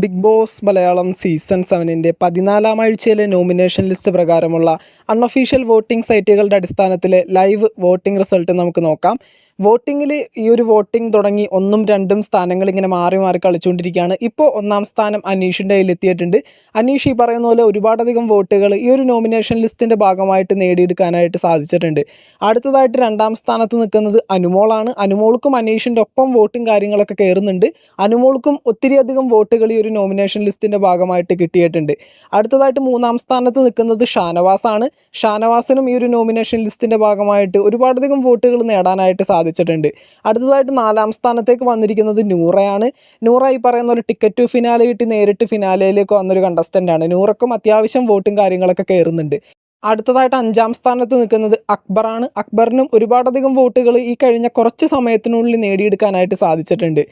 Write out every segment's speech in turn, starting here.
Big Boss Malayalam season 7-ൻ്റെ 14-ാം ആഴ്ചയിലെ നോമിനേഷൻ ലിസ്റ്റ് പ്രകാരമുള്ള അൺഒഫീഷ്യൽ വോട്ടിംഗ് സൈറ്റുകളുടെ അടിസ്ഥാനത്തിലെ ലൈവ് വോട്ടിംഗ് റിസൾട്ട് നമുക്ക് നോക്കാം. വോട്ടിങ്ങിൽ ഈ ഒരു വോട്ടിംഗ് തുടങ്ങി 1ഉം 2ഉം സ്ഥാനങ്ങൾ ഇങ്ങനെ മാറി മാറി കളിച്ചുകൊണ്ടിരിക്കുകയാണ്. ഇപ്പോൾ 1ാം സ്ഥാനം അനീഷിൻ്റെ കയ്യിലെത്തിയിട്ടുണ്ട്. അനീഷ് ഈ പറയുന്ന പോലെ ഒരുപാടധികം വോട്ടുകൾ ഈ ഒരു നോമിനേഷൻ ലിസ്റ്റിൻ്റെ ഭാഗമായിട്ട് നേടിയെടുക്കാനായിട്ട് സാധിച്ചിട്ടുണ്ട്. അടുത്തതായിട്ട് 2ാം സ്ഥാനത്ത് നിൽക്കുന്നത് അനുമോളാണ്. അനുമോൾക്കും അനീഷിൻ്റെ ഒപ്പം വോട്ടും കാര്യങ്ങളൊക്കെ കയറുന്നുണ്ട്. അനുമോൾക്കും ഒത്തിരിയധികം വോട്ടുകൾ ഈ ഒരു നോമിനേഷൻ ലിസ്റ്റിൻ്റെ ഭാഗമായിട്ട് കിട്ടിയിട്ടുണ്ട്. അടുത്തതായിട്ട് 3ാം സ്ഥാനത്ത് നിൽക്കുന്നത് ഷാനവാസാണ്. ഷാനവാസിനും ഈ ഒരു നോമിനേഷൻ ലിസ്റ്റിൻ്റെ ഭാഗമായിട്ട് ഒരുപാടധികം വോട്ടുകൾ നേടാനായിട്ട് സാധിച്ചിട്ടുണ്ട്. അടുത്തതായിട്ട് 4ാം സ്ഥാനത്തേക്ക് വന്നിരിക്കുന്നത് നൂറയാണ്. നൂറ ഈ പറയുന്ന ഒരു ടിക്കറ്റ് ടു ഫിനാലെ കിട്ടി നേരിട്ട് ഫിനാലയിലേക്ക് വന്നൊരു കണ്ടസ്റ്റൻ്റാണ്. നൂറക്കും അത്യാവശ്യം വോട്ടും കാര്യങ്ങളൊക്കെ കയറുന്നുണ്ട്. അടുത്തതായിട്ട് 5ാം സ്ഥാനത്ത് നിൽക്കുന്നത് അക്ബറാണ്. അക്ബറിനും ഒരുപാടധികം വോട്ടുകൾ ഈ കഴിഞ്ഞ കുറച്ച് സമയത്തിനുള്ളിൽ നേടിയെടുക്കാനായിട്ട് സാധിച്ചിട്ടുണ്ട്.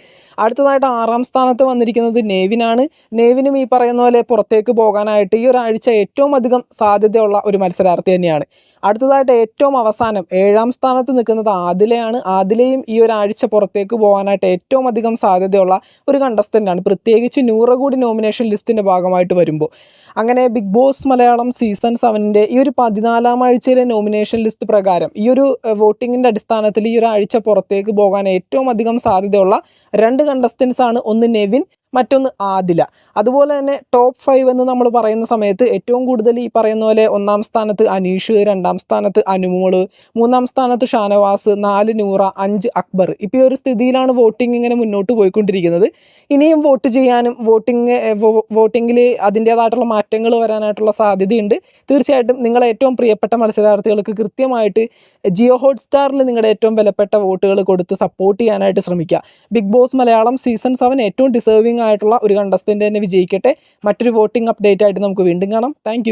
അടുത്തതായിട്ട് 6ാം സ്ഥാനത്ത് വന്നിരിക്കുന്നത് നെവിനാണ്. നെവിനും ഈ പറയുന്ന പോലെ പുറത്തേക്ക് പോകാനായിട്ട് ഈ ഒരാഴ്ച ഏറ്റവും അധികം സാധ്യതയുള്ള ഒരു മത്സരാർത്ഥി തന്നെയാണ്. അടുത്തതായിട്ട് ഏറ്റവും അവസാനം 7ാം സ്ഥാനത്ത് നിൽക്കുന്നത് ആദിലയാണ്. ആദിലയും ഈ ഒരാഴ്ച പുറത്തേക്ക് പോകാനായിട്ട് ഏറ്റവും അധികം സാധ്യതയുള്ള ഒരു കണ്ടസ്റ്റൻ്റാണ്, പ്രത്യേകിച്ച് നൂറ് കൂടി നോമിനേഷൻ ലിസ്റ്റിൻ്റെ ഭാഗമായിട്ട് വരുമ്പോൾ. അങ്ങനെ ബിഗ് ബോസ് മലയാളം സീസൺ 7-ൻ്റെ ഈ ഒരു 14-ാം ആഴ്ചയിലെ നോമിനേഷൻ ലിസ്റ്റ് പ്രകാരം ഈ ഒരു വോട്ടിങ്ങിൻ്റെ അടിസ്ഥാനത്തിൽ ഈ ഒരാഴ്ച പുറത്തേക്ക് പോകാൻ ഏറ്റവും അധികം സാധ്യതയുള്ള 2 കണ്ടസ്റ്റൻസ് ആണ്. ഒന്ന് നെവിൻ, മറ്റൊന്ന് ആദില. അതുപോലെ തന്നെ ടോപ്പ് 5 എന്ന് നമ്മൾ പറയുന്ന സമയത്ത് ഏറ്റവും കൂടുതൽ ഈ പറയുന്ന പോലെ 1ാം സ്ഥാനത്ത് അനീഷ്, 2ാം സ്ഥാനത്ത് അനുമോള്, 3ാം സ്ഥാനത്ത് ഷാനവാസ്, 4 നൂറ, 5 അക്ബർ. ഇപ്പോൾ ഈ ഒരു സ്ഥിതിയിലാണ് വോട്ടിംഗ് ഇങ്ങനെ മുന്നോട്ട് പോയിക്കൊണ്ടിരിക്കുന്നത്. ഇനിയും വോട്ട് ചെയ്യാനും വോട്ടിങ്ങിൽ അതിൻ്റേതായിട്ടുള്ള മാറ്റങ്ങൾ വരാനായിട്ടുള്ള സാധ്യതയുണ്ട്. തീർച്ചയായിട്ടും നിങ്ങളെ ഏറ്റവും പ്രിയപ്പെട്ട മത്സരാർത്ഥികൾക്ക് കൃത്യമായിട്ട് ജിയോ ഹോട്ട്സ്റ്റാറിൽ നിങ്ങളുടെ ഏറ്റവും വിലപ്പെട്ട വോട്ടുകൾ കൊടുത്ത് സപ്പോർട്ട് ചെയ്യാനായിട്ട് ശ്രമിക്കുക. ബിഗ് ബോസ് മലയാളം സീസൺ 7 ഏറ്റവും ഡിസേർവിംഗ് ആയിട്ടുള്ള ഒരു കണ്ടസ്റ്റൻ്റ് തന്നെ വിജയിക്കട്ടെ. മറ്റൊരു വോട്ടിംഗ് അപ്ഡേറ്റ് ആയിട്ട് നമുക്ക് വീണ്ടും കാണാം. താങ്ക്